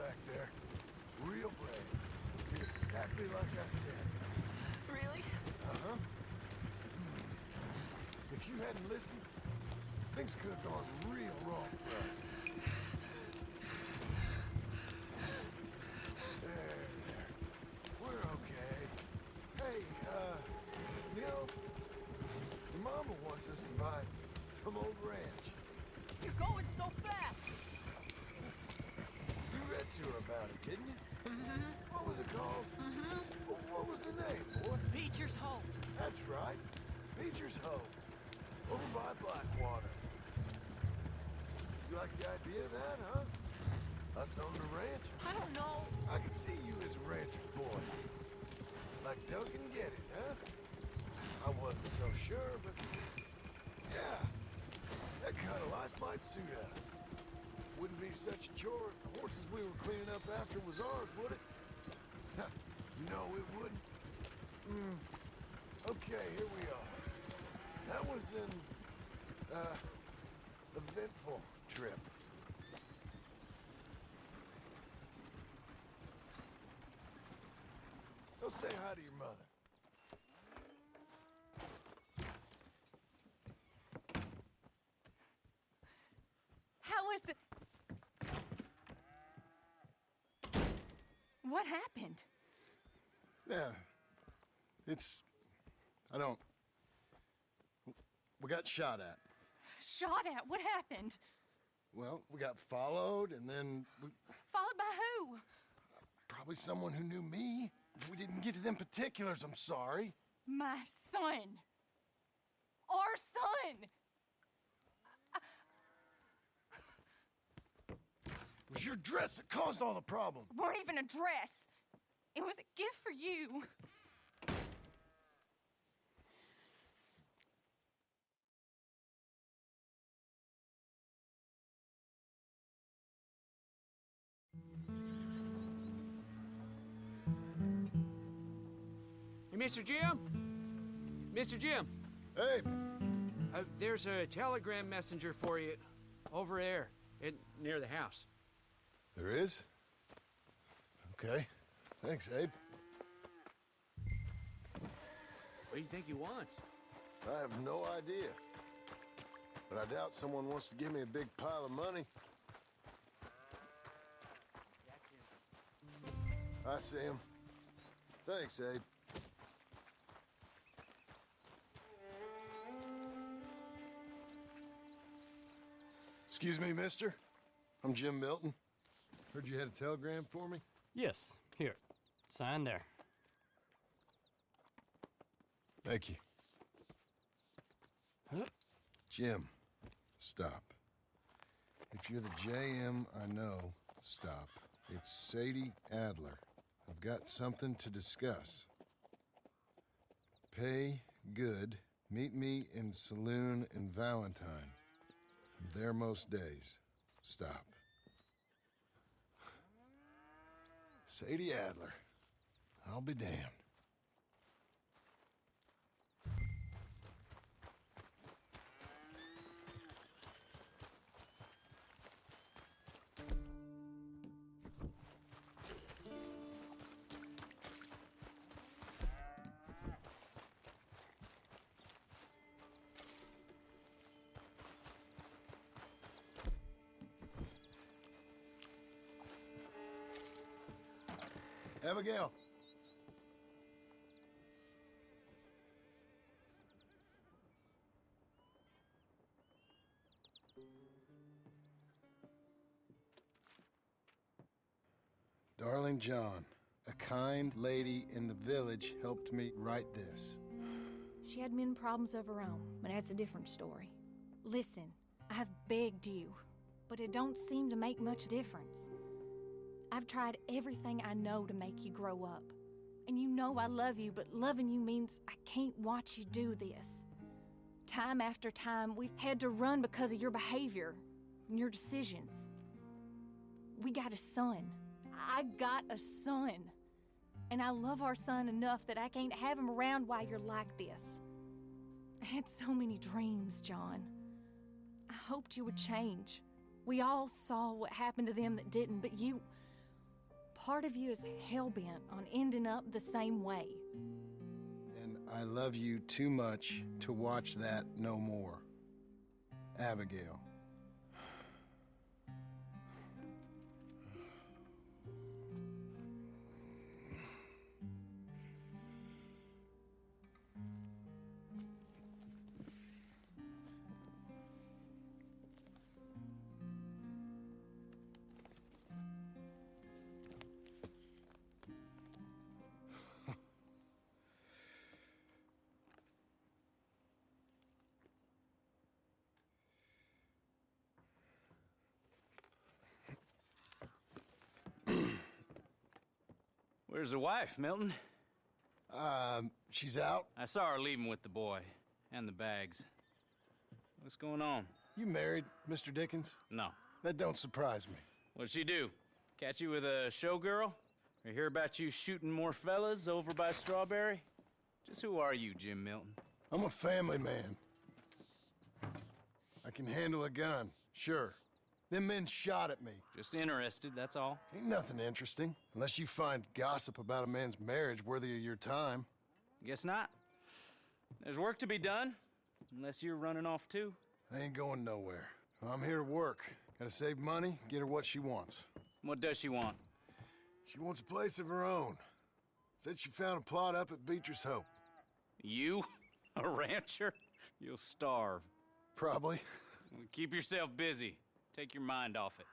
back there. Real brave. Did exactly like I said. Really? Uh-huh. If you hadn't listened, things could have gone real wrong for us. There. We're okay. Hey, you know, your mama wants us to buy some old ranch. You're going so fast! You read to her about it, didn't you? Mm-hmm. What was it called? Mm-hmm. What was the name, boy? Beecher's Hope. That's right. Beecher's Hope. Over by Blackwater. You like the idea of that, huh? Us on the ranch? I don't know. I could see you as a rancher's boy. Like Duncan Geddes, huh? I wasn't so sure, but... yeah. That kind of life might suit us. Wouldn't be such a chore if the horses we were cleaning up after was ours, would it? No, it wouldn't. Okay, here we are. That was an, eventful trip. Go say hi to your mother. How was the... What happened? Yeah. I don't... We got shot at. Shot at? What happened? Well, we got followed, and then Followed by who? probably someone who knew me. If we didn't get to them particulars, I'm sorry. My son. Our son. It was your dress that caused all the problem. Weren't even a dress. It was a gift for you. Hey, Mr. Jim? Mr. Jim, Hey, there's a telegram messenger for you over there, near the house. there is? Okay. Thanks, Abe. What do you think he wants? I have no idea. But I doubt someone wants to give me a big pile of money. I see him. Thanks, Abe. Excuse me, mister. I'm Jim Milton. Heard you had a telegram for me? Yes, here. Sign there. Thank you. Huh? Jim, stop. If you're the JM I know, stop. It's Sadie Adler. I've got something to discuss. Pay good. Meet me in saloon in Valentine. I'm there most days. Stop. Sadie Adler. I'll be damned. Abigail. Darling John, a kind lady in the village helped me write this. She had men problems of her own, but that's a different story. Listen, I've begged you, but it don't seem to make much difference. I've tried everything I know to make you grow up. And you know I love you, but loving you means I can't watch you do this. Time after time, we've had to run because of your behavior and your decisions. We got a son. I got a son. And I love our son enough that I can't have him around while you're like this. I had so many dreams, John. I hoped you would change. We all saw what happened to them that didn't, but you... part of you is hell-bent on ending up the same way. And I love you too much to watch that no more. Abigail. Where's the wife, Milton? She's out. I saw her leaving with the boy and the bags. What's going on? You married, Mr. Dickens? No. That don't surprise me. What'd she do? Catch you with a showgirl? Or hear about you shooting more fellas over by Strawberry? Just who are you, Jim Milton? I'm a family man. I can handle a gun, sure. Them men shot at me. Just interested, that's all. Ain't nothing interesting, unless you find gossip about a man's marriage worthy of your time. Guess not. There's work to be done, unless you're running off too. I ain't going nowhere. I'm here to work. Gotta save money, get her what she wants. What does she want? She wants a place of her own. Said she found a plot up at Beecher's Hope. You? A rancher? You'll starve. Probably. Keep yourself busy. Take your mind off it.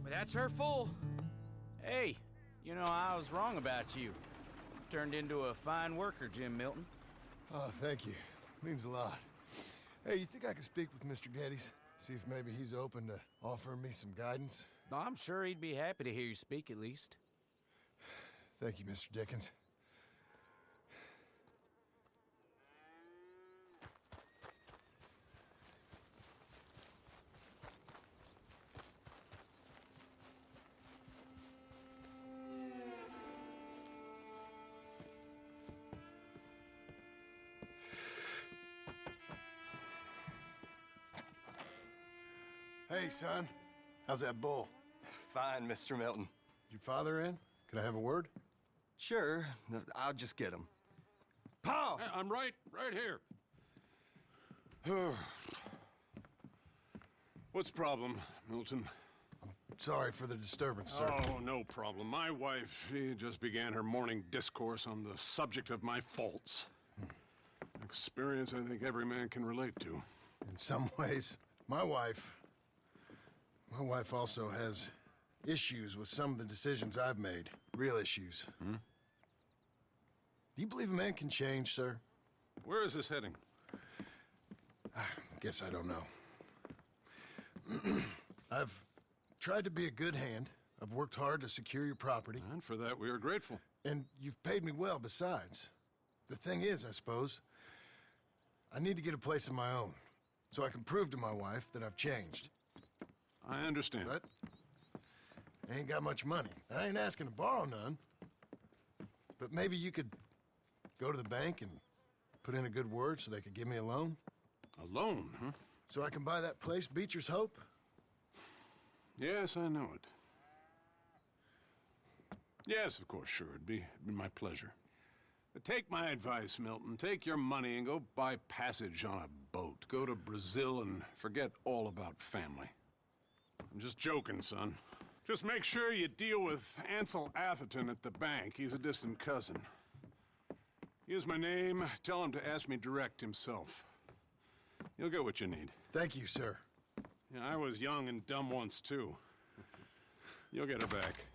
That's her full. Hey, you know, I was wrong about you. Turned into a fine worker, Jim Milton. Oh, thank you. Means a lot. Hey, you think I could speak with Mr. Geddes? See if maybe he's open to offering me some guidance? I'm sure he'd be happy to hear you speak, at least. Thank you, Mr. Dickens. Hey, son. How's that bull? Fine, Mr. Milton. Your father in? Could I have a word? Sure, I'll just get him. Pa! I'm right here. What's the problem, Milton? Sorry for the disturbance, sir. Oh, no problem. My wife, she just began her morning discourse on the subject of my faults. Experience I think every man can relate to. In some ways, my wife also has issues with some of the decisions I've made. Real issues. Hmm? Do you believe a man can change, sir? Where is this heading? Guess I don't know. I've tried to be a good hand. I've worked hard to secure your property, And for that, we are grateful. and you've paid me well besides. The thing is, I suppose, I need to get a place of my own, so I can prove to my wife that I've changed. I understand. But I ain't got much money. I ain't asking to borrow none. But maybe you could go to the bank and put in a good word so they could give me a loan? A loan, huh? So I can buy that place, Beecher's Hope? Yes, I know it. Yes, of course, sure. It'd be my pleasure. But take my advice, Milton. Take your money and go buy passage on a boat. Go to Brazil and forget all about family. I'm just joking, son. Just make sure you deal with Ansel Atherton at the bank. He's a distant cousin. Use my name. Tell him to ask me direct himself. You'll get what you need. Thank you, sir. Yeah, I was young and dumb once, too. You'll get her back.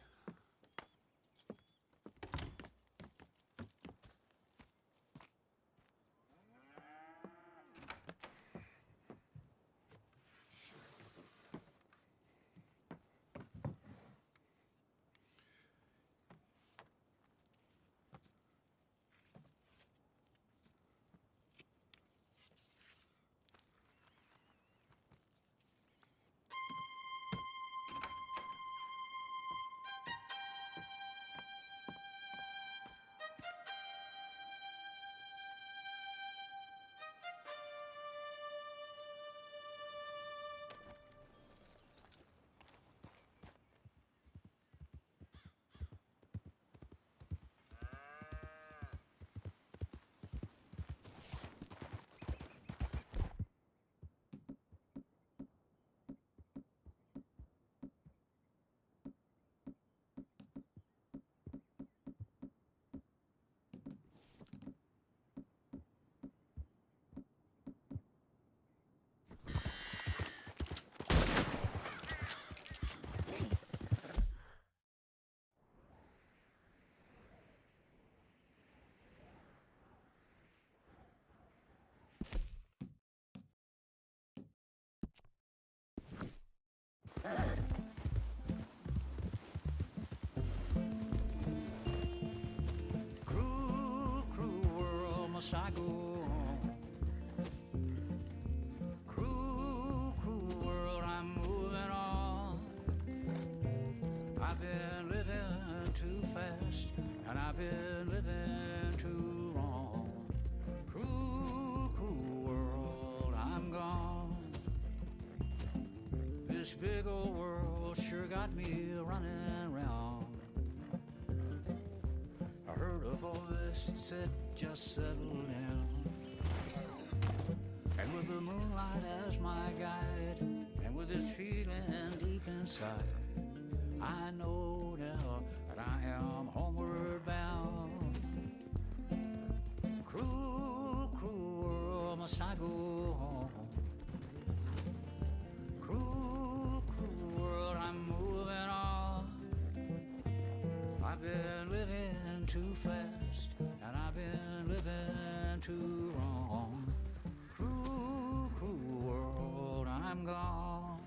Cruel, cruel world, must I go on? Cruel, cruel world, I'm moving on. I've been living too fast, and I've been living too wrong. Cruel, cruel world, I'm gone. This big old world sure got me running round. I heard a voice that said, just settle down. And with the moonlight as my guide, and with this feeling deep inside, I know now that I am homeward bound. Cruel, cruel world, must I go home? Cruel, cruel world, I'm moving on. I've been living too fast, and I've been living too wrong. Cruel, cruel world, I'm gone.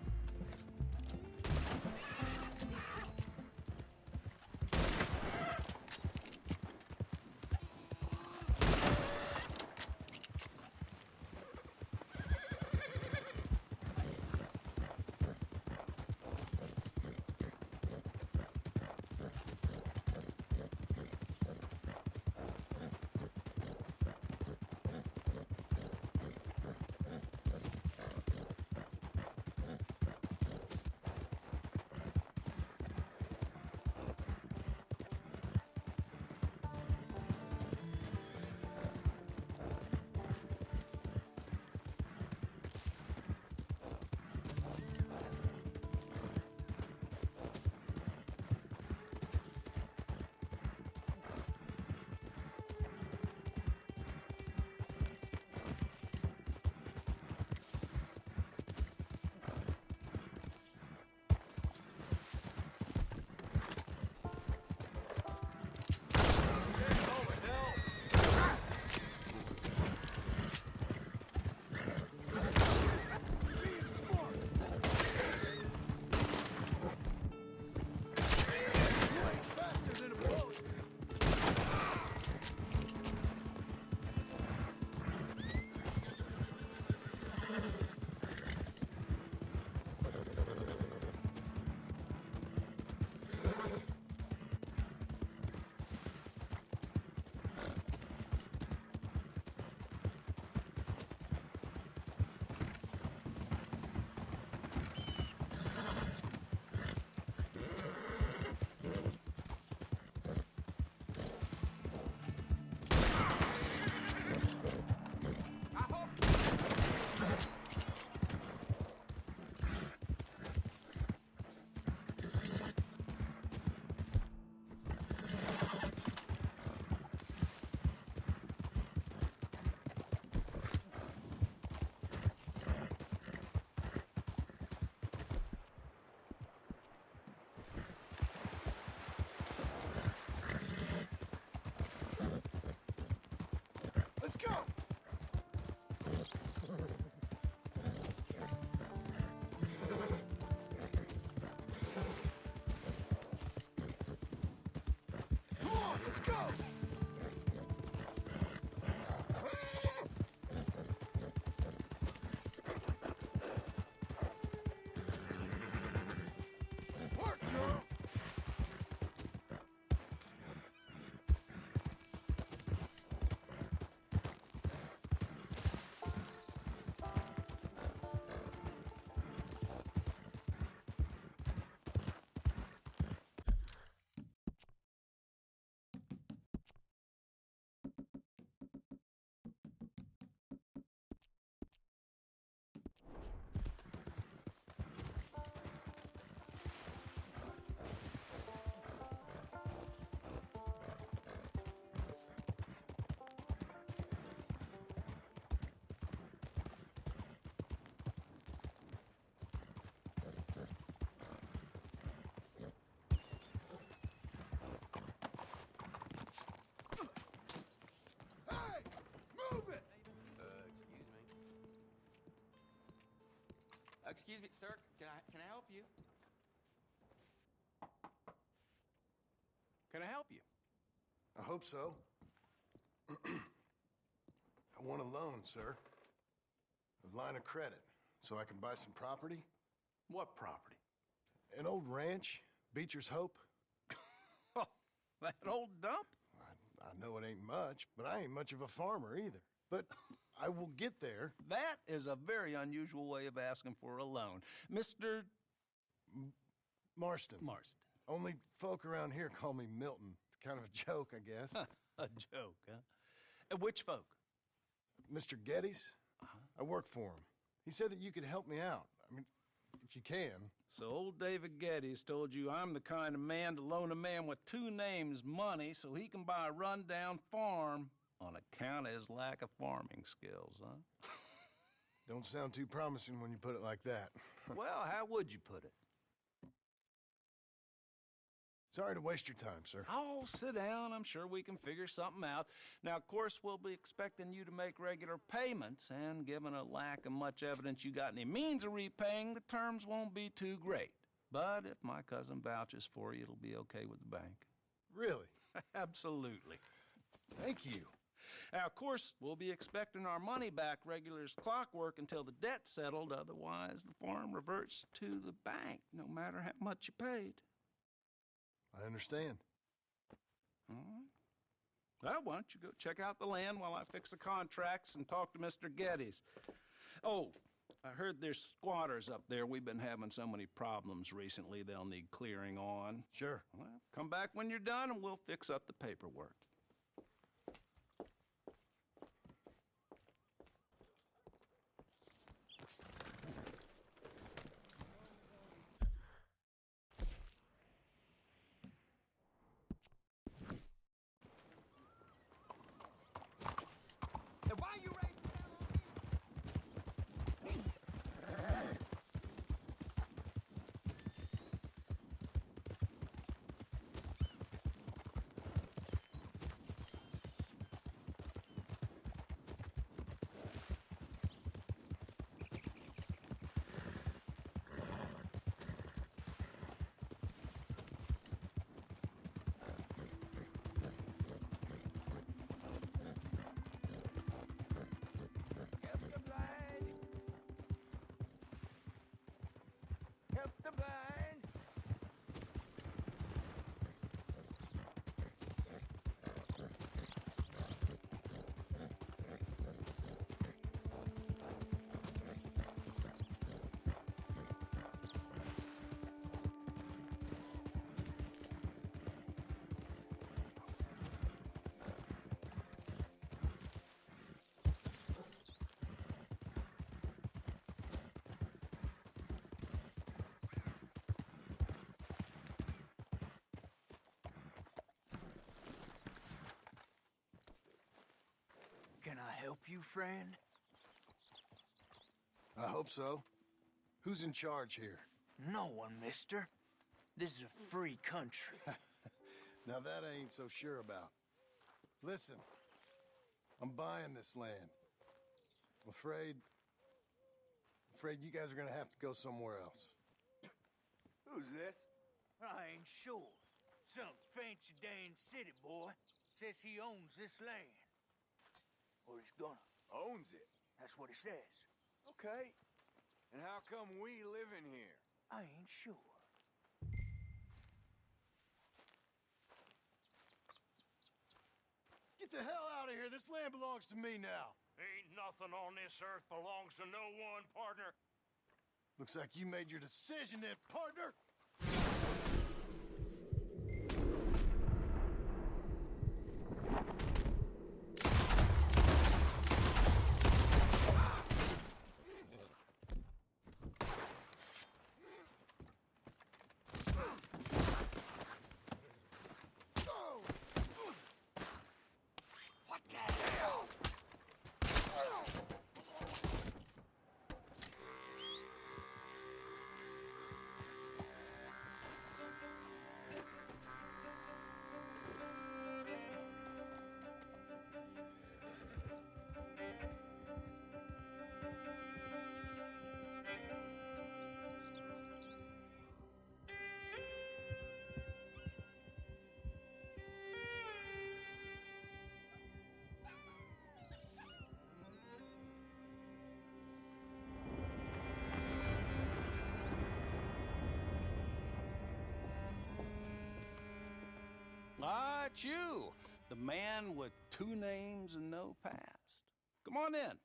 let's go! Come on, let's go! Work, girl! Hey! Move it! Excuse me, sir. Can I help you? Can I help you? I hope so. I want a loan, sir. A line of credit, so I can buy some property. What property? An old ranch, Beecher's Hope. Oh, that old dump? I know it ain't much, but I ain't much of a farmer either. But I will get there. That is a very unusual way of asking for a loan. Mr. Marston. Marston. Only folk around here call me Milton. It's kind of a joke, I guess. A joke, huh? And which folk? Mr. Geddes, I work for him. He said that you could help me out. I mean, if you can. So old David Geddes told you I'm the kind of man to loan a man with two names money so he can buy a rundown farm on account of his lack of farming skills, huh? Don't sound too promising when you put it like that. Well, how would you put it? Sorry to waste your time, sir. Oh, sit down. I'm sure we can figure something out. Now, of course, we'll be expecting you to make regular payments, and given a lack of much evidence you got any means of repaying, the terms won't be too great. But if my cousin vouches for you, it'll be okay with the bank. Really? Absolutely. Thank you. Now, of course, we'll be expecting our money back regular as clockwork until the debt's settled. Otherwise, the farm reverts to the bank, no matter how much you paid. I understand. All right. Well, why don't you go check out the land while I fix the contracts and talk to Mr. Geddes. Oh, I heard there's squatters up there. We've been having so many problems recently, they'll need clearing on. Sure. Well, come back when you're done and we'll fix up the paperwork. And why you raising hell on me? Help the blind. Help the blind. Can I help you, friend? I hope so. Who's in charge here? No one, mister. This is a free country. Now that I ain't so sure about. Listen, I'm buying this land. I'm afraid you guys are gonna have to go somewhere else. Who's this? I ain't sure. Some fancy Dan city boy says he owns this land. Or he's gonna. Owns it. That's what he says. Okay. And how come we live in here? I ain't sure. Get the hell out of here. This land belongs to me now. Ain't nothing on this earth belongs to no one, partner. Looks like you made your decision then, partner. What the hell? Ah, it's you, the man with 2 names and no past. Come on in.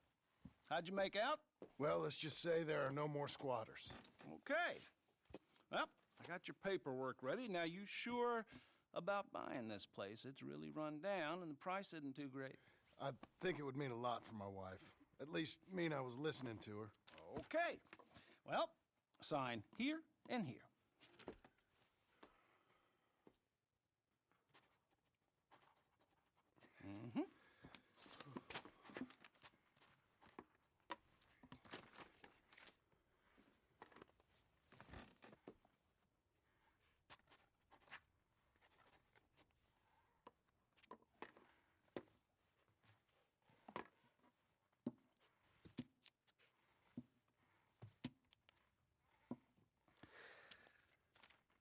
How'd you make out? Well, let's just say there are no more squatters. Okay. Well, I got your paperwork ready. Now, you sure about buying this place? It's really run down, and the price isn't too great. I think it would mean a lot for my wife. At least mean I was listening to her. Okay. Well, sign here and here. Mm-hmm.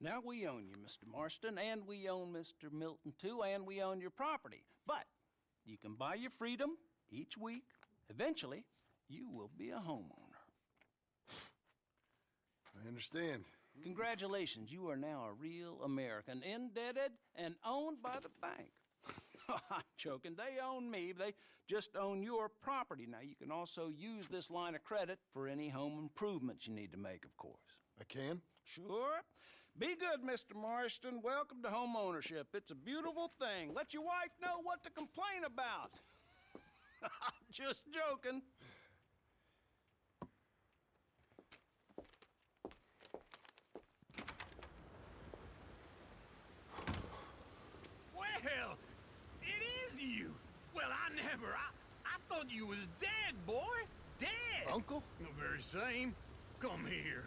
Now we own you, Mr. Marston, and we own Mr. Milton, too, and we own your property. But you can buy your freedom each week. Eventually, you will be a homeowner. I understand. Congratulations, you are now a real American, indebted and owned by the bank. I'm joking. They own me. They just own your property. Now, you can also use this line of credit for any home improvements you need to make, of course. I can? Sure. Be good, Mr. Marston. Welcome to home ownership. It's a beautiful thing. Let your wife know what to complain about. Just joking. Well, it is you. Well, I thought you was dead, boy. Dead. Uncle? The very same. Come here.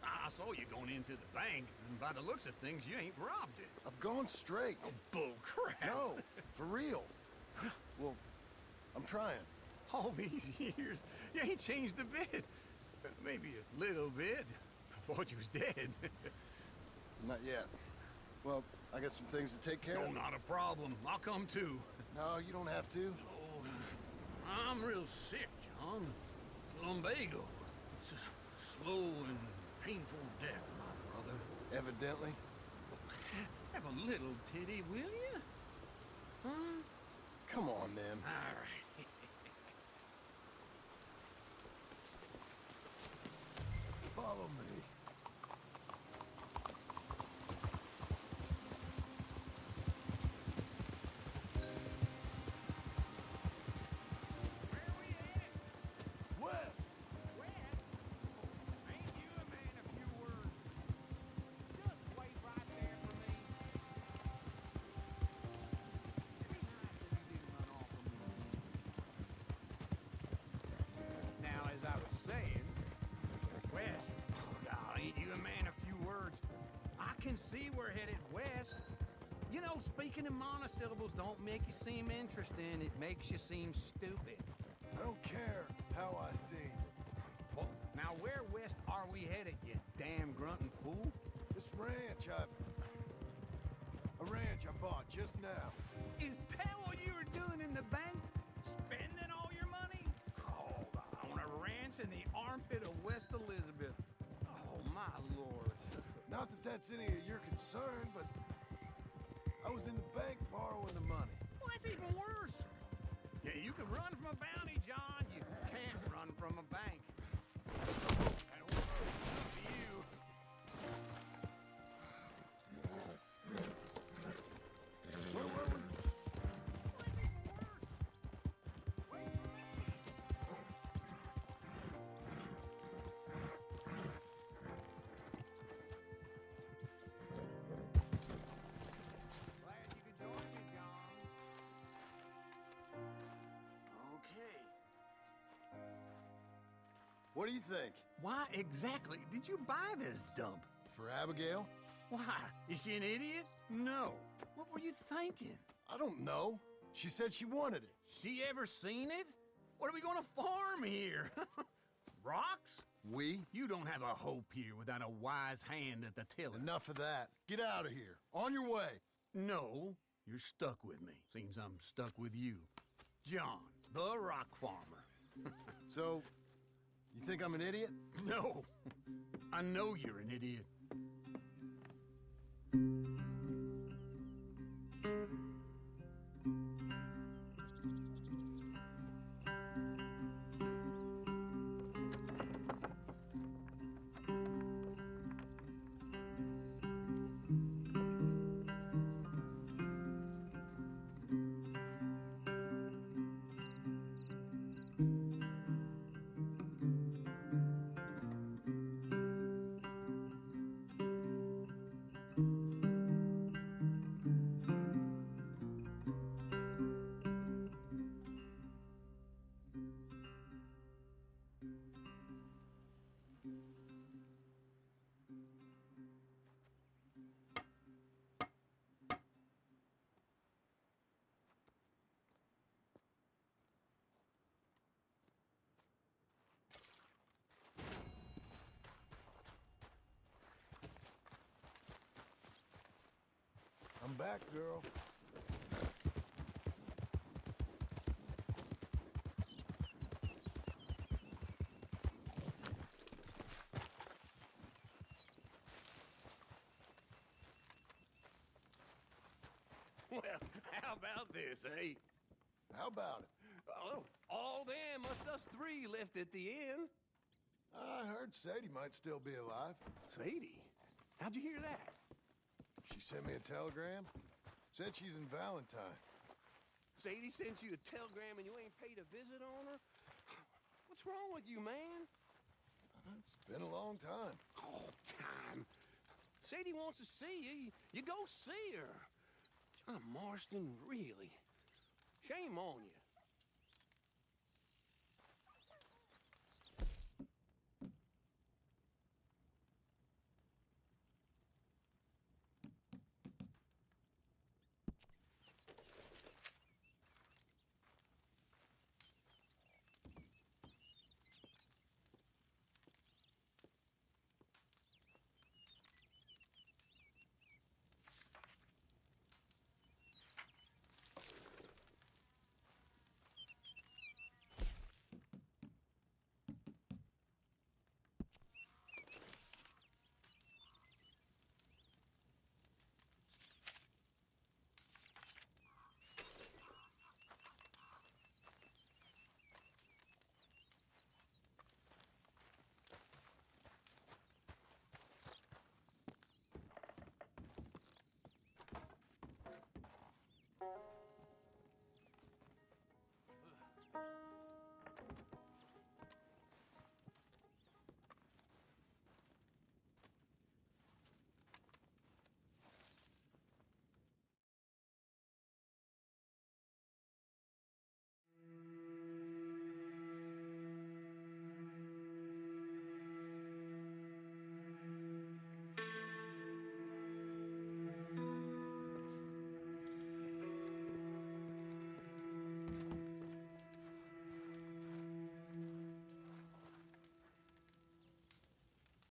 I saw you going into the bank, and by the looks of things, you ain't robbed it. I've gone straight. Bull crap. No, for real. Well, I'm trying. All these years, you ain't changed a bit. Maybe a little bit. I thought you was dead. Not yet. Well, I got some things to take care No, of. not a problem. I'll come too. No, you don't have to. Oh, I'm real sick, John. Lumbago. It's a slow and painful death, my brother. Evidently. Have a little pity, will you? Huh? Come on, then. All right. Follow me. West. Ain't you a man of few words? Just wait right there for me. It'd be nice if you didn't run off from me. Now, as I was saying, west. Oh, God, ain't you a man of few words? I can see we're headed west. You know, speaking in monosyllables don't make you seem interesting. It makes you seem stupid. I don't care how I seem. Well, now where west are we headed, you damn grunting fool? This ranch a ranch I bought just now. Is that what you were doing in the bank? Spending all your money? Oh, on a ranch in the armpit of West Elizabeth. Oh, my lord. Not that that's any of your concern, but I was in the bank borrowing the money. Well, that's even worse. Yeah, you can run from a bounty, John. You can't run from a bank. That'll work for you. Where were we? Glad you could join me, John. Okay. What do you think? Why exactly did you buy this dump? For Abigail? Why? Is she an idiot? No. What were you thinking? I don't know. She said she wanted it. She ever seen it? What are we gonna farm here? Rocks? We? You don't have a hope here without a wise hand at the tiller. Enough of that. Get out of here. On your way. No, you're stuck with me. Seems I'm stuck with you. John, the rock farmer. So, you think I'm an idiot? No, I know you're an idiot. I'm back, girl. Well, how about this, eh? How about it? Oh, all them, it's us three left at the end. I heard Sadie might still be alive. Sadie? How'd you hear that? She sent me a telegram. Said she's in Valentine. Sadie sent you a telegram and you ain't paid a visit on her? What's wrong with you, man? It's been a long time. Oh, time. Sadie wants to see you. You go see her. John Marston, really? Shame on you.